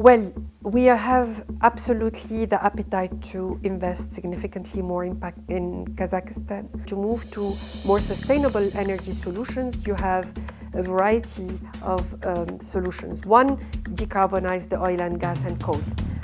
Well, we have absolutely the appetite to invest significantly more in Kazakhstan. To move to more sustainable energy solutions, you have a variety of solutions. One, decarbonize the oil and gas and coal.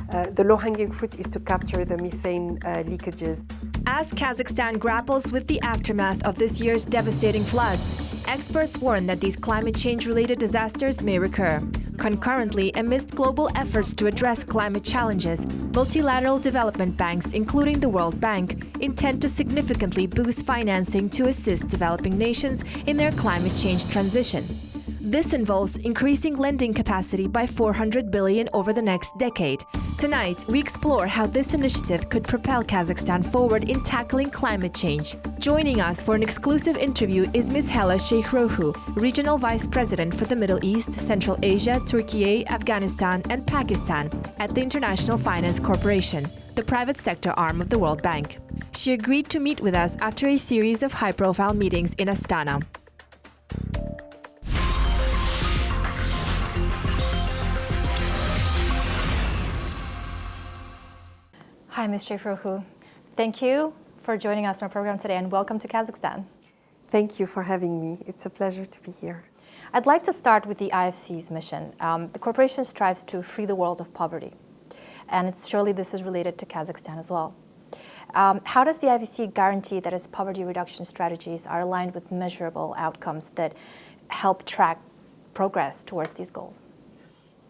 The low-hanging fruit is to capture the methane leakages. As Kazakhstan grapples with the aftermath of this year's devastating floods, experts warn that these climate change-related disasters may recur. Concurrently, amidst global efforts to address climate challenges, multilateral development banks, including the World Bank, intend to significantly boost financing to assist developing nations in their climate change transition. This involves increasing lending capacity by 400 billion over the next decade. Tonight, we explore how this initiative could propel Kazakhstan forward in tackling climate change. Joining us for an exclusive interview is Ms. Hela Sheikhrouhou, Regional Vice President for the Middle East, Central Asia, Türkiye, Afghanistan, and Pakistan at the International Finance Corporation, the private sector arm of the World Bank. She agreed to meet with us after a series of high-profile meetings in Astana. Hi, Ms. Sheikhrouhou. Thank you for joining us on our program today and welcome to Kazakhstan. Thank you for having me. It's a pleasure to be here. I'd like to start with the IFC's mission. The corporation strives to free the world of poverty, and surely this is related to Kazakhstan as well. How does the IFC guarantee that its poverty reduction strategies are aligned with measurable outcomes that help track progress towards these goals?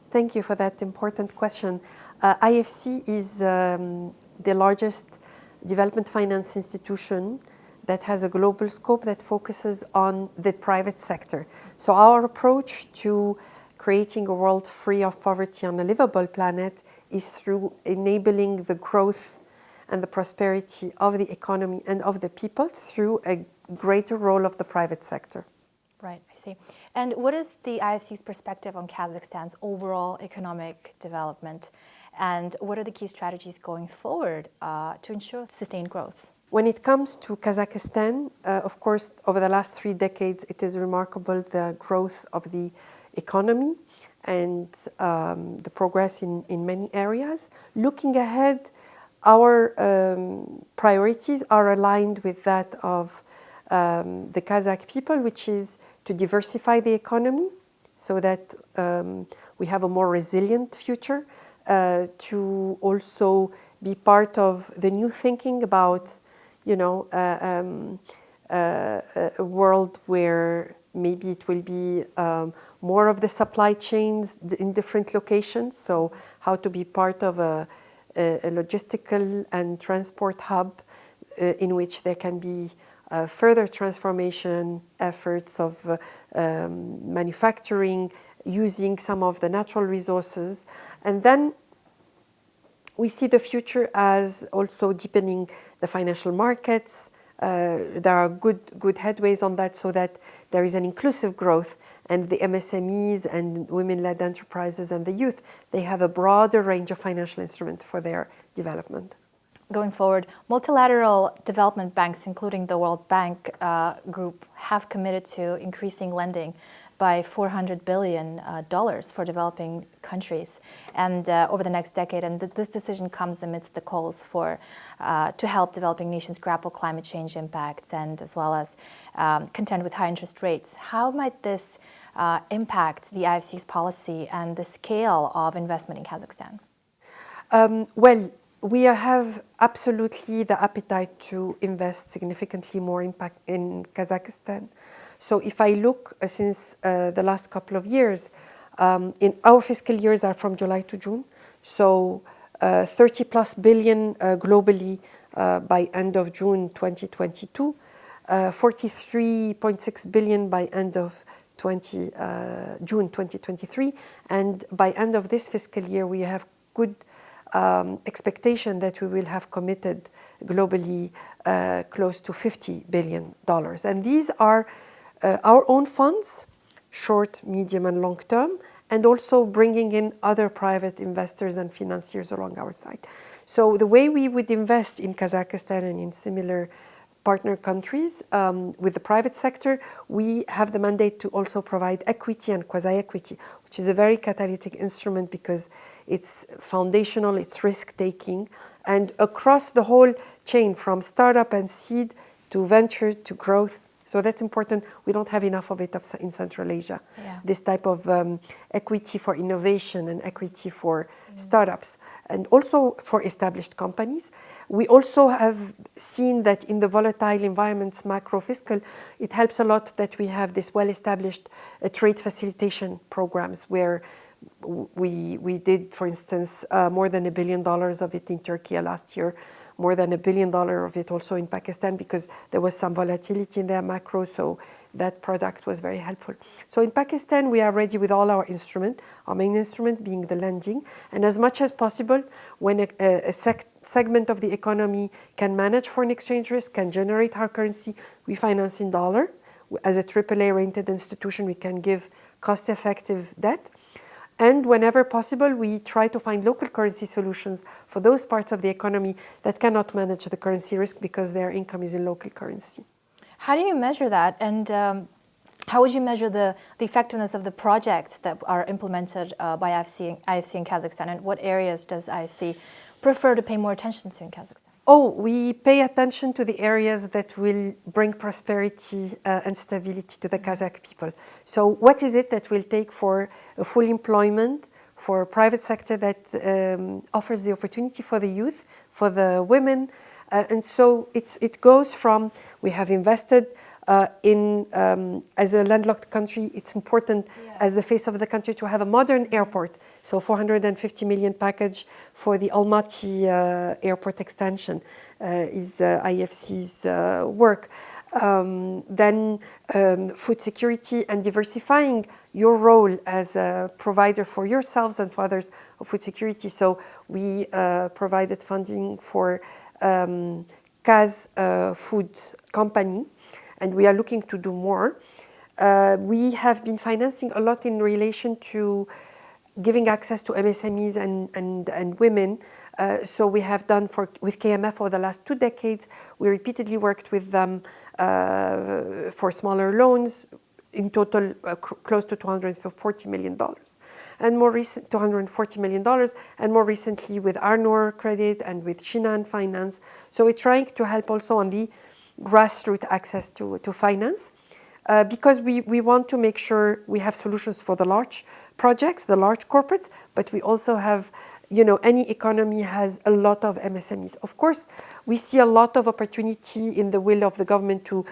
Thank you for that important question. IFC is the largest development finance institution that has a global scope that focuses on the private sector. So our approach to creating a world free of poverty on a livable planet is through enabling the growth and the prosperity of the economy and of the people through a greater role of the private sector. Right, I see. And what is the IFC's perspective on Kazakhstan's overall economic development? And what are the key strategies going forward to ensure sustained growth? When it comes to Kazakhstan, of course, over the last 3 decades, it is remarkable the growth of the economy and the progress in many areas. Looking ahead, our priorities are aligned with that of the Kazakh people, which is to diversify the economy so that we have a more resilient future, to also be part of the new thinking about, a world where maybe it will be more of the supply chains in different locations. So how to be part of a logistical and transport hub in which there can be further transformation efforts of manufacturing, using some of the natural resources. And then we see the future as also deepening the financial markets. There are good headways on that so that there is an inclusive growth, and the MSMEs and women-led enterprises and the youth, they have a broader range of financial instruments for their development. Going forward, multilateral development banks, including the World Bank group, have committed to increasing lending by $400 billion for developing countries and over the next decade. And this decision comes amidst the calls for to help developing nations grapple climate change impacts and as well as contend with high interest rates. How might this impact the IFC's policy and the scale of investment in Kazakhstan? Well, we have absolutely the appetite to invest significantly more in Kazakhstan. So if I look since the last couple of years, in our fiscal years are from July to June, so 30 plus billion globally by end of June 2022, 43.6 billion by end of June 2023, and by end of this fiscal year we have good expectation that we will have committed globally close to $50 billion. And these are our own funds, short, medium, and long term, and also bringing in other private investors and financiers along our side. So the way we would invest in Kazakhstan and in similar partner countries with the private sector, we have the mandate to also provide equity and quasi-equity, which is a very catalytic instrument because it's foundational, it's risk-taking, and across the whole chain from startup and seed to venture to growth. So that's important. We don't have enough of it in Central Asia. Yeah. This type of equity for innovation and equity for startups, and also for established companies. We also have seen that in the volatile environments, macro-fiscal, it helps a lot that we have this well-established trade facilitation programs where we did, for instance, more than $1 billion of it in Türkiye last year, more than $1 billion of it also in Pakistan, because there was some volatility in their macro, so that product was very helpful. So in Pakistan, we are ready with all our instruments, our main instrument being the lending, and as much as possible, when a segment of the economy can manage foreign exchange risk, can generate hard currency, we finance in dollar. As a AAA-rated institution, we can give cost-effective debt. And whenever possible, we try to find local currency solutions for those parts of the economy that cannot manage the currency risk because their income is in local currency. How do you measure that? And how would you measure the effectiveness of the projects that are implemented by IFC in Kazakhstan? And what areas does IFC prefer to pay more attention to in Kazakhstan? Oh, we pay attention to the areas that will bring prosperity and stability to the Kazakh people. So what is it that will take for a full employment, for a private sector that offers the opportunity for the youth, for the women? And so it goes from, we have invested as a landlocked country, it's important as the face of the country to have a modern airport. So 450 million package for the Almaty airport extension is IFC's work. Then food security and diversifying your role as a provider for yourselves and for others of food security. So we provided funding for KAZ food company, and we are looking to do more. We have been financing a lot in relation to giving access to MSMEs and women. So we have done with KMF for the last 2 decades. We repeatedly worked with them for smaller loans, in total close to $240 million. And more recent, $240 million, and more recently with Arnor Credit and with Shinan Finance. So we're trying to help also on the grassroots access to finance, because we want to make sure we have solutions for the large projects, the large corporates, but we also have, any economy has a lot of MSMEs. Of course, we see a lot of opportunity in the will of the government to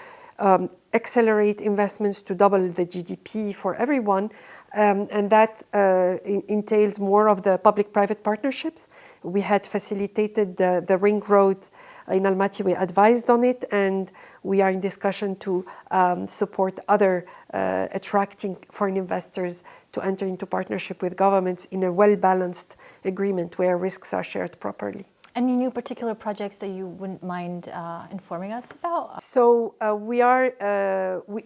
accelerate investments to double the GDP for everyone, and that entails more of the public-private partnerships. We had facilitated the ring road in Almaty. We advised on it, and we are in discussion to support other attracting foreign investors to enter into partnership with governments in a well-balanced agreement where risks are shared properly. Any new particular projects that you wouldn't mind informing us about? So we are,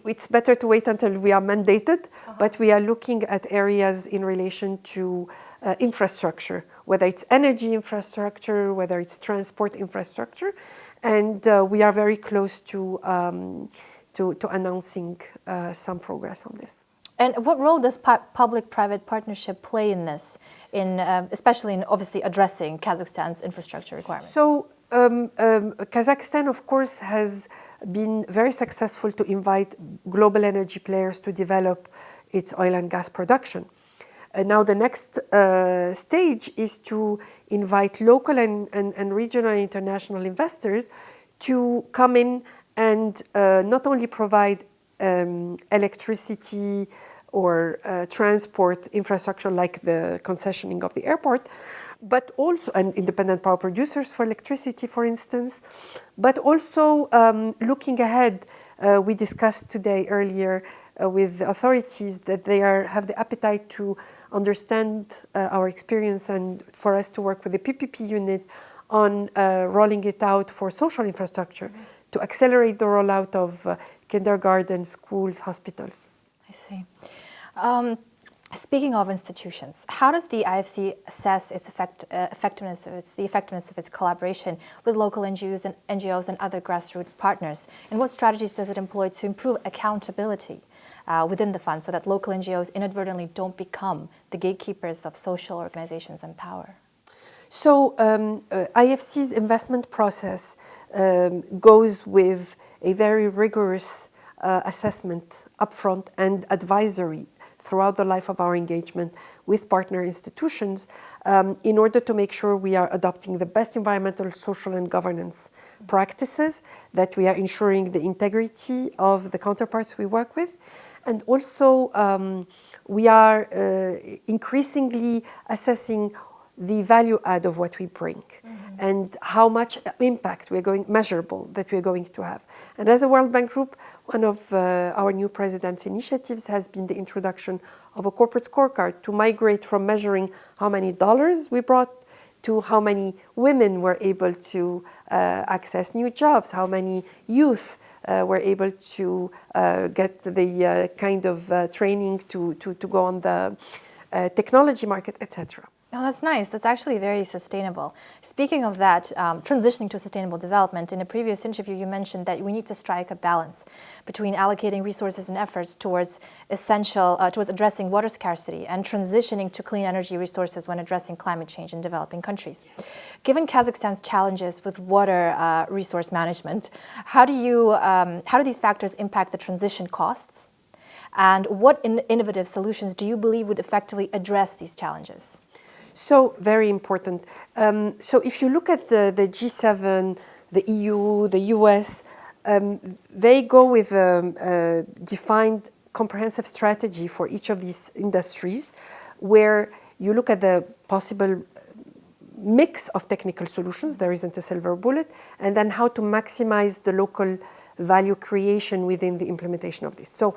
it's better to wait until we are mandated, but we are looking at areas in relation to infrastructure, whether it's energy infrastructure, whether it's transport infrastructure, and we are very close to announcing some progress on this. And what role does public-private partnership play in this, especially in obviously addressing Kazakhstan's infrastructure requirements? So Kazakhstan, of course, has been very successful to invite global energy players to develop its oil and gas production. Now the next stage is to invite local and regional and international investors to come in and not only provide electricity or transport infrastructure like the concessioning of the airport, but also, and independent power producers for electricity, for instance, but also looking ahead. We discussed today earlier with the authorities that they have the appetite to understand our experience and for us to work with the PPP unit on rolling it out for social infrastructure to accelerate the rollout of kindergarten, schools, hospitals. I see. Speaking of institutions, how does the IFC assess its effectiveness of its collaboration with local NGOs and other grassroots partners? And what strategies does it employ to improve accountability within the fund so that local NGOs inadvertently don't become the gatekeepers of social organizations and power? So IFC's investment process goes with a very rigorous assessment upfront and advisory throughout the life of our engagement with partner institutions in order to make sure we are adopting the best environmental, social and governance practices, that we are ensuring the integrity of the counterparts we work with. And also we are increasingly assessing the value add of what we bring and how much impact measurable that we're going to have. And as a World Bank Group, one of our new president's initiatives has been the introduction of a corporate scorecard to migrate from measuring how many dollars we brought to how many women were able to access new jobs, how many youth were able to get the kind of training to go on the technology market, etc. Oh, that's nice. That's actually very sustainable. Speaking of that, transitioning to sustainable development, in a previous interview you mentioned that we need to strike a balance between allocating resources and efforts towards addressing water scarcity and transitioning to clean energy resources when addressing climate change in developing countries. Given Kazakhstan's challenges with water resource management, how do these factors impact the transition costs? And what innovative solutions do you believe would effectively address these challenges? So, very important. So if you look at the G7, the EU, the US, they go with a defined comprehensive strategy for each of these industries, where you look at the possible mix of technical solutions, there isn't a silver bullet, and then how to maximize the local value creation within the implementation of this. So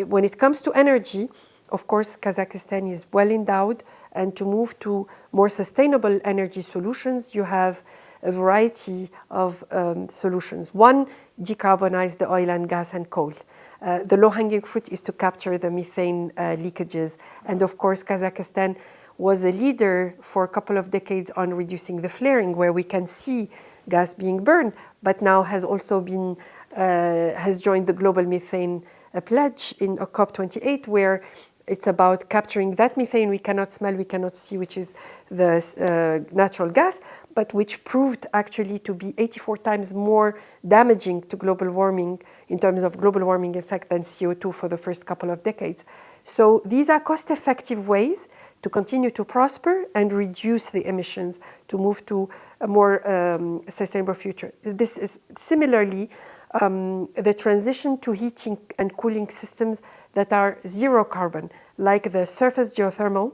when it comes to energy, of course, Kazakhstan is well endowed, and to move to more sustainable energy solutions, you have a variety of solutions. One, decarbonize the oil and gas and coal. The low-hanging fruit is to capture the methane leakages. And of course, Kazakhstan was a leader for a couple of decades on reducing the flaring, where we can see gas being burned, but now has also been, has joined the global methane pledge in COP28, where it's about capturing that methane we cannot smell, we cannot see, which is the natural gas, but which proved actually to be 84 times more damaging to global warming in terms of global warming effect than CO2 for the first couple of decades. So these are cost-effective ways to continue to prosper and reduce the emissions to move to a more sustainable future. This is similarly the transition to heating and cooling systems that are zero carbon, like the surface geothermal,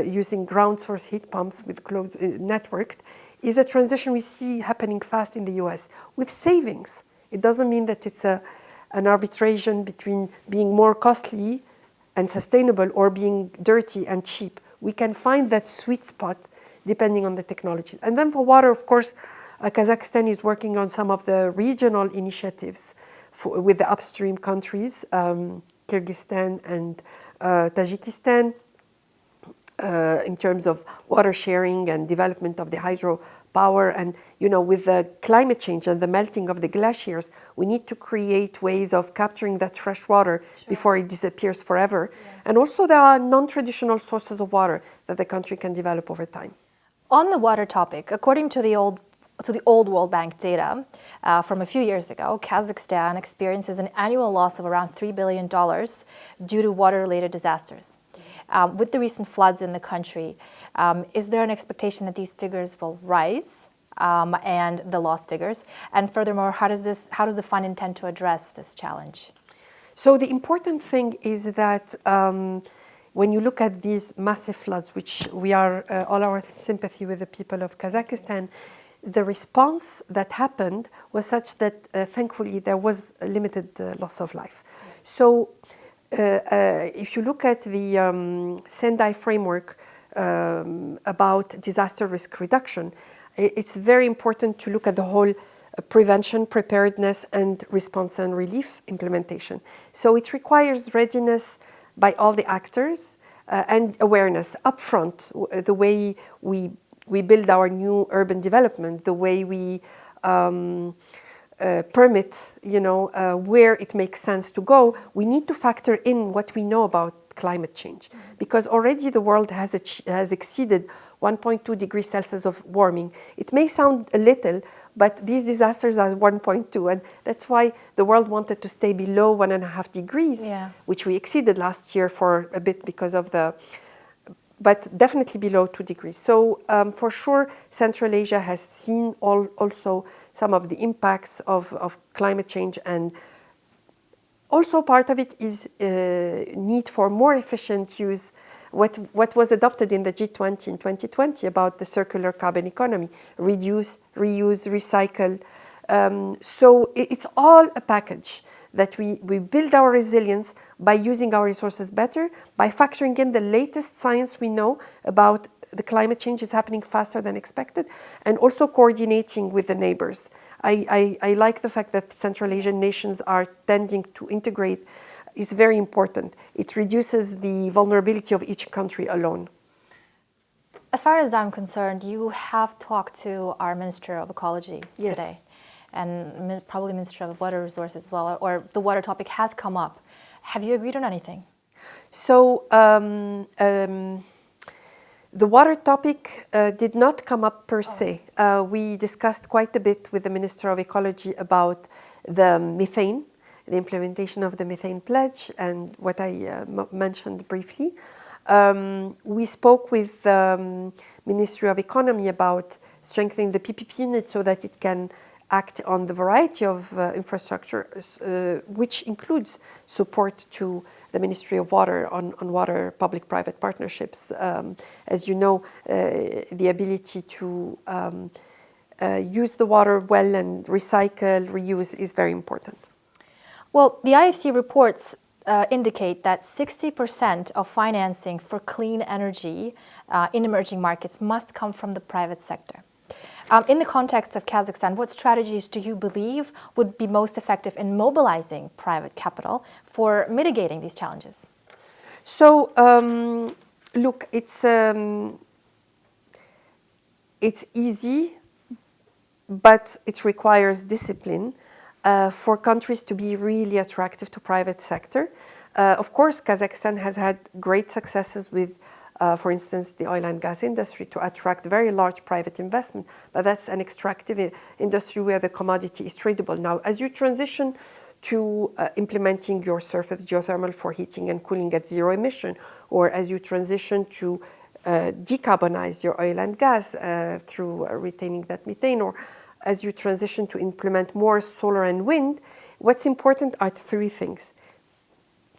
using ground source heat pumps with networked, is a transition we see happening fast in the US with savings. It doesn't mean that it's an arbitration between being more costly and sustainable or being dirty and cheap. We can find that sweet spot depending on the technology. And then for water, of course, Kazakhstan is working on some of the regional initiatives with the upstream countries, Kyrgyzstan and Tajikistan, in terms of water sharing and development of the hydropower. And, you know, with the climate change and the melting of the glaciers, we need to create ways of capturing that fresh water before it disappears forever. Yeah. And also there are non-traditional sources of water that the country can develop over time. On the water topic, according to the old World Bank data from a few years ago, Kazakhstan experiences an annual loss of around $3 billion due to water-related disasters. With the recent floods in the country, is there an expectation that these figures will rise and the lost figures? And furthermore, how does the fund intend to address this challenge? So the important thing is that when you look at these massive floods, which we are all our sympathy with the people of Kazakhstan, the response that happened was such that thankfully there was a limited loss of life. So if you look at the Sendai framework about disaster risk reduction, it's very important to look at the whole prevention, preparedness, and response and relief implementation. So it requires readiness by all the actors, and awareness upfront, the way we build our new urban development, the way we permit, where it makes sense to go, we need to factor in what we know about climate change, because already the world has exceeded 1.2 degrees Celsius of warming. It may sound a little, but these disasters are 1.2, and that's why the world wanted to stay below 1.5 degrees, which we exceeded last year for a bit because of but definitely below 2 degrees. So for sure, Central Asia has seen also some of the impacts of climate change, and also part of it is need for more efficient use. What was adopted in the G20 in 2020 about the circular carbon economy, reduce, reuse, recycle. So it's all a package that we build our resilience by using our resources better, by factoring in the latest science we know about the climate change is happening faster than expected, and also coordinating with the neighbors. I like the fact that Central Asian nations are tending to integrate. Is very important. It reduces the vulnerability of each country alone. As far as I'm concerned, you have talked to our Minister of Ecology today, and probably Minister of Water Resources as well, or the water topic has come up. Have you agreed on anything? So the water topic did not come up per se. We discussed quite a bit with the Minister of Ecology about the methane, the implementation of the methane pledge, and what I mentioned briefly. We spoke with the Ministry of Economy about strengthening the PPP unit so that it can act on the variety of infrastructure, which includes support to the Ministry of Water on water public-private partnerships. As you know, the ability to use the water well and recycle, reuse is very important. Well, the IFC reports indicate that 60% of financing for clean energy in emerging markets must come from the private sector. In the context of Kazakhstan, what strategies do you believe would be most effective in mobilizing private capital for mitigating these challenges? So, look, it's easy, but it requires discipline. For countries to be really attractive to private sector. Of course, Kazakhstan has had great successes with, for instance, the oil and gas industry to attract very large private investment, but that's an extractive industry where the commodity is tradable. Now, as you transition to implementing your surface geothermal for heating and cooling at zero emission, or as you transition to decarbonize your oil and gas through retaining that methane, or as you transition to implement more solar and wind, what's important are three things.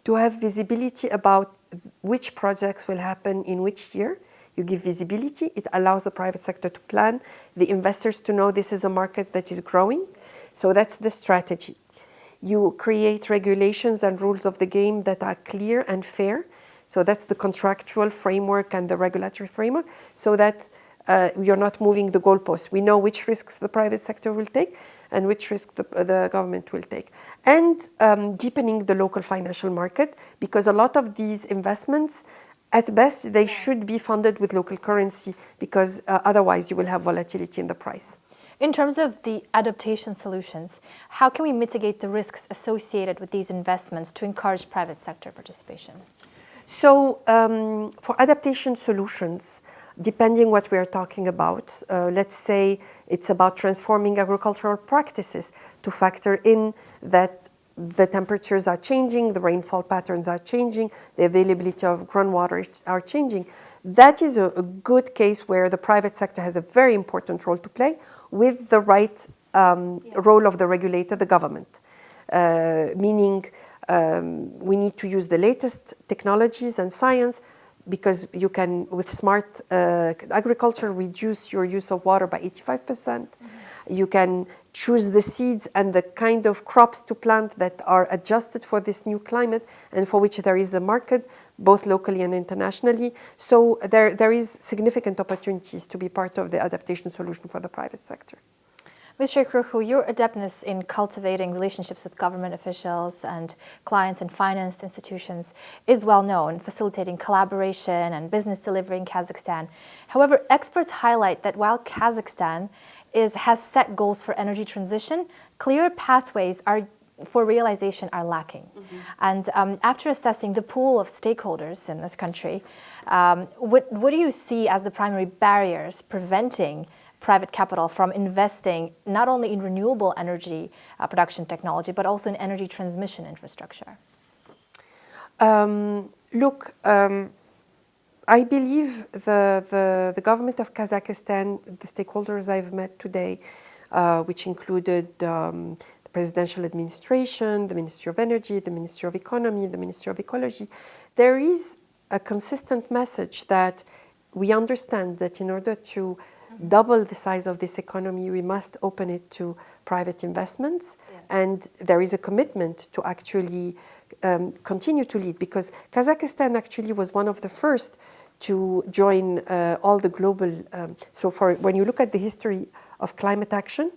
To have visibility about which projects will happen in which year. You give visibility. It allows the private sector to plan, the investors to know this is a market that is growing. So that's the strategy. You create regulations and rules of the game that are clear and fair. So that's the contractual framework and the regulatory framework, so that you're not moving the goalposts. We know which risks the private sector will take and which risk the government will take. And deepening the local financial market, because a lot of these investments, at best, they should be funded with local currency, because otherwise you will have volatility in the price. In terms of the adaptation solutions, how can we mitigate the risks associated with these investments to encourage private sector participation? So for adaptation solutions, depending what we are talking about, let's say it's about transforming agricultural practices to factor in that the temperatures are changing, the rainfall patterns are changing, the availability of groundwater are changing. That is a good case where the private sector has a very important role to play with the right role of the regulator, the government. Meaning we need to use the latest technologies and science, because you can, with smart agriculture, reduce your use of water by 85%. Mm-hmm. You can choose the seeds and the kind of crops to plant that are adjusted for this new climate and for which there is a market, both locally and internationally. So there is significant opportunities to be part of the adaptation solution for the private sector. Ms. Sheikhrouhou, your adeptness in cultivating relationships with government officials and clients and finance institutions is well known, facilitating collaboration and business delivery in Kazakhstan. However, experts highlight that while Kazakhstan has set goals for energy transition, clear pathways for realization are lacking. And after assessing the pool of stakeholders in this country, what do you see as the primary barriers preventing private capital from investing not only in renewable energy production technology, but also in energy transmission infrastructure? Look, I believe the government of Kazakhstan, the stakeholders I've met today, which included the presidential administration, the Ministry of Energy, the Ministry of Economy, the Ministry of Ecology, there is a consistent message that we understand that in order to double the size of this economy, we must open it to private investments. Yes. And there is a commitment to actually continue to lead, because Kazakhstan actually was one of the first to join all the global, when you look at the history of climate action,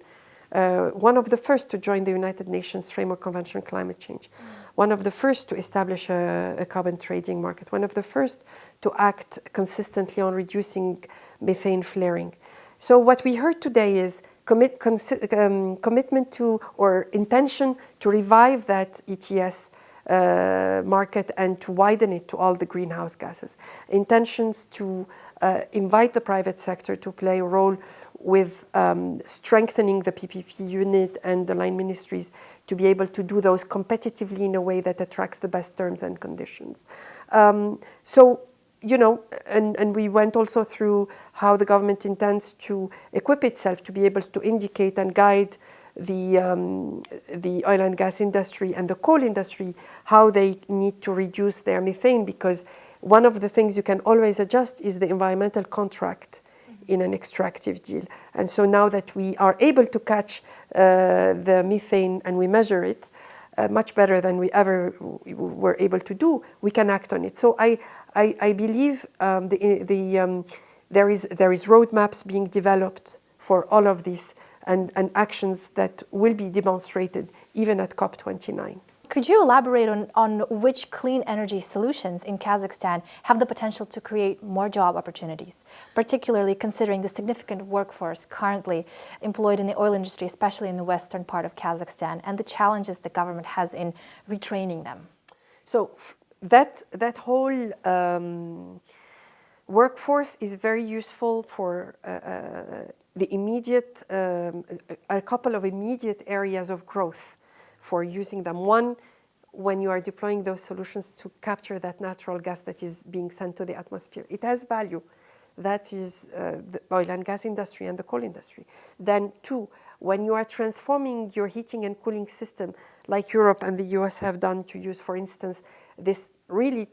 one of the first to join the United Nations Framework Convention on Climate Change, one of the first to establish a carbon trading market, one of the first to act consistently on reducing methane flaring. So what we heard today is commitment to, or intention to revive that ETS market and to widen it to all the greenhouse gases. Intentions to invite the private sector to play a role with strengthening the PPP unit and the line ministries to be able to do those competitively in a way that attracts the best terms and conditions. You know, and we went also through how the government intends to equip itself to be able to indicate and guide the oil and gas industry and the coal industry, how they need to reduce their methane, because one of the things you can always adjust is the environmental contract in an extractive deal. And so now that we are able to catch the methane and we measure it much better than we ever were able to do, we can act on it. So I believe there is roadmaps being developed for all of this and actions that will be demonstrated even at COP29. Could you elaborate on which clean energy solutions in Kazakhstan have the potential to create more job opportunities, particularly considering the significant workforce currently employed in the oil industry, especially in the western part of Kazakhstan, and the challenges the government has in retraining them? So that whole workforce is very useful for the immediate, a couple of immediate areas of growth for using them. One, when you are deploying those solutions to capture that natural gas that is being sent to the atmosphere, it has value. That is the oil and gas industry and the coal industry. Then two, when you are transforming your heating and cooling system, like Europe and the US have done to use, for instance, this really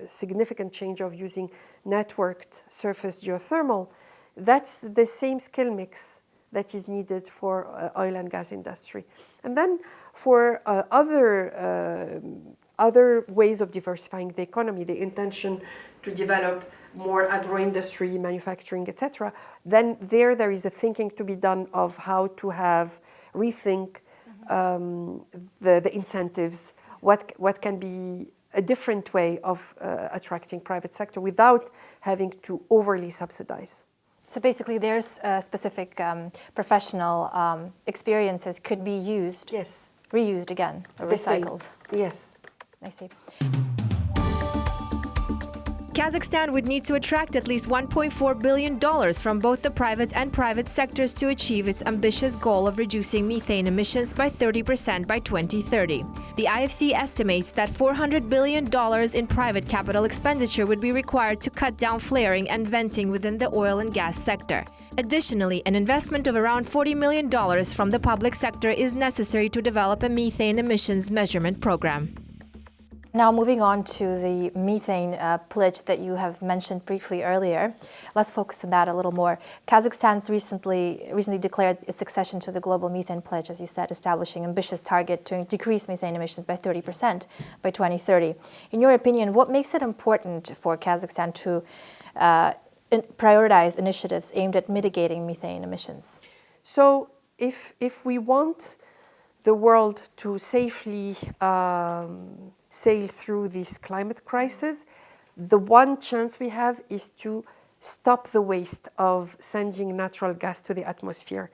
significant change of using networked surface geothermal, that's the same skill mix that is needed for oil and gas industry. And then for other ways of diversifying the economy, the intention to develop more agro-industry, manufacturing, etc., then there is a thinking to be done of how to rethink the incentives, what can be a different way of attracting private sector without having to overly subsidize. So basically, there's specific professional experiences could be used, yes, reused again, or recycled. Yes, I see. Kazakhstan would need to attract at least $1.4 billion from both the private sectors to achieve its ambitious goal of reducing methane emissions by 30% by 2030. The IFC estimates that $400 billion in private capital expenditure would be required to cut down flaring and venting within the oil and gas sector. Additionally, an investment of around $40 million from the public sector is necessary to develop a methane emissions measurement program. Now, moving on to the methane pledge that you have mentioned briefly earlier, let's focus on that a little more. Kazakhstan's recently declared its accession to the global methane pledge, as you said, establishing ambitious target to decrease methane emissions by 30% by 2030. In your opinion, what makes it important for Kazakhstan to prioritize initiatives aimed at mitigating methane emissions? So if we want the world to safely sail through this climate crisis, the one chance we have is to stop the waste of sending natural gas to the atmosphere.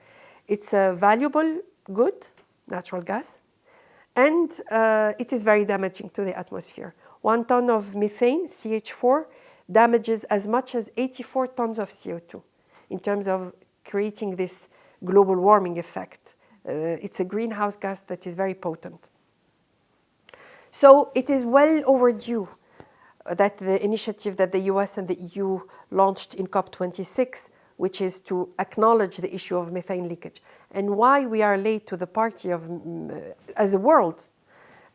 It's a valuable good, natural gas, and it is very damaging to the atmosphere. 1 ton of methane, CH4, damages as much as 84 tons of CO2 in terms of creating this global warming effect. It's a greenhouse gas that is very potent. So it is well overdue that the initiative that the US and the EU launched in COP26, which is to acknowledge the issue of methane leakage. And why we are late to the party of, as a world,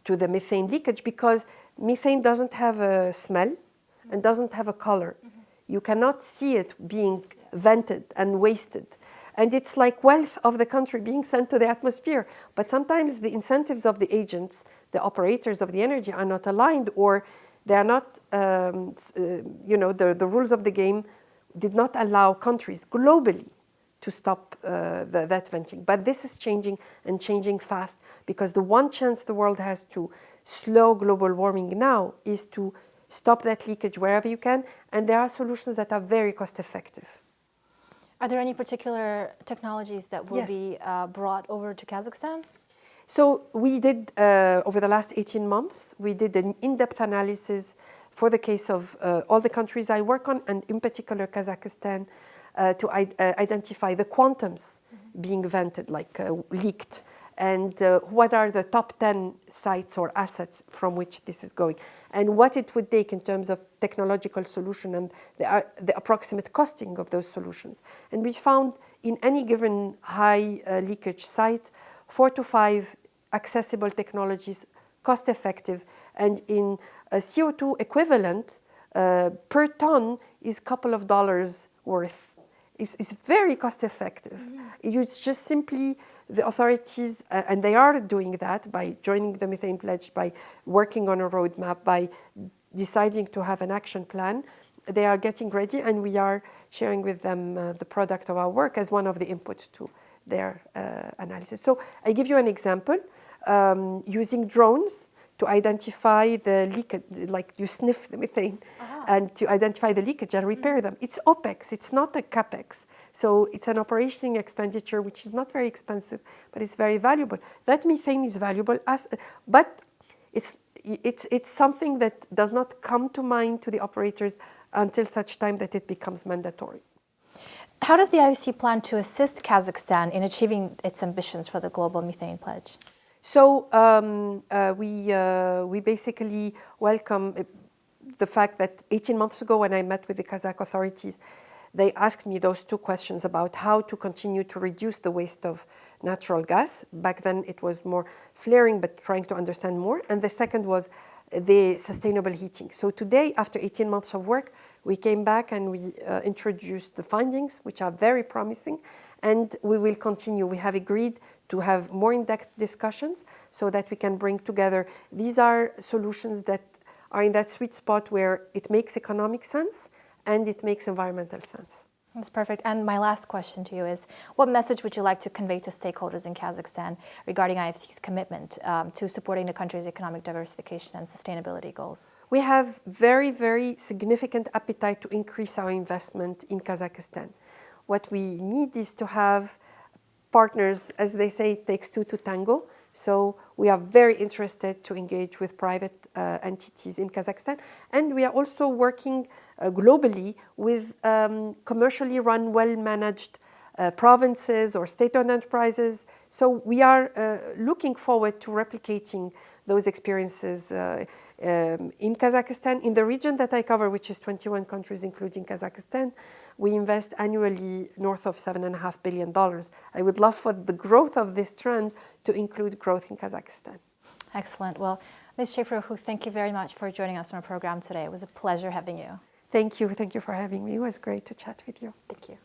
to the methane leakage, because methane doesn't have a smell and doesn't have a color. You cannot see it being vented and wasted. And it's like wealth of the country being sent to the atmosphere. But sometimes the incentives of the agents, the operators of the energy, are not aligned, or they are not, the rules of the game did not allow countries globally to stop that venting. But this is changing, and changing fast, because the one chance the world has to slow global warming now is to stop that leakage wherever you can, and there are solutions that are very cost effective. Are there any particular technologies that will be brought over to Kazakhstan? So we did, over the last 18 months, we did an in-depth analysis for the case of all the countries I work on, and in particular Kazakhstan, to identify the quantums being vented, like leaked, and what are the top 10 sites or assets from which this is going, and what it would take in terms of technological solution and the approximate costing of those solutions. And we found in any given high leakage site, 4 to 5 accessible technologies, cost effective, and in a CO2 equivalent per ton is a couple of dollars worth. It's very cost effective. It's just simply the authorities, and they are doing that by joining the Methane Pledge, by working on a roadmap, by deciding to have an action plan. They are getting ready, and we are sharing with them the product of our work as one of the inputs to their analysis. So I give you an example, using drones to identify the leakage, like you sniff the methane, and to identify the leakage and repair them. It's OPEX, it's not a CAPEX. So it's an operating expenditure which is not very expensive, but it's very valuable. That methane is valuable, but it's something that does not come to mind to the operators until such time that it becomes mandatory. How does the IFC plan to assist Kazakhstan in achieving its ambitions for the global methane pledge? So we basically welcome the fact that 18 months ago, when I met with the Kazakh authorities, they asked me those two questions about how to continue to reduce the waste of natural gas. Back then it was more flaring, but trying to understand more. And the second was the sustainable heating. So today, after 18 months of work, we came back and we introduced the findings, which are very promising, and we will continue. We have agreed to have more in-depth discussions so that we can bring together. These are solutions that are in that sweet spot where it makes economic sense and it makes environmental sense. That's perfect. And my last question to you is, what message would you like to convey to stakeholders in Kazakhstan regarding IFC's commitment to supporting the country's economic diversification and sustainability goals? We have very, very significant appetite to increase our investment in Kazakhstan. What we need is to have partners, as they say, it takes two to tango. So we are very interested to engage with private entities in Kazakhstan. And we are also working globally with commercially run, well-managed provinces or state-owned enterprises. So we are looking forward to replicating those experiences in Kazakhstan. In the region that I cover, which is 21 countries, including Kazakhstan, we invest annually north of $7.5 billion. I would love for the growth of this trend to include growth in Kazakhstan. Excellent. Well, Ms. Sheikhrouhou, thank you very much for joining us on our program today. It was a pleasure having you. Thank you. Thank you for having me. It was great to chat with you. Thank you.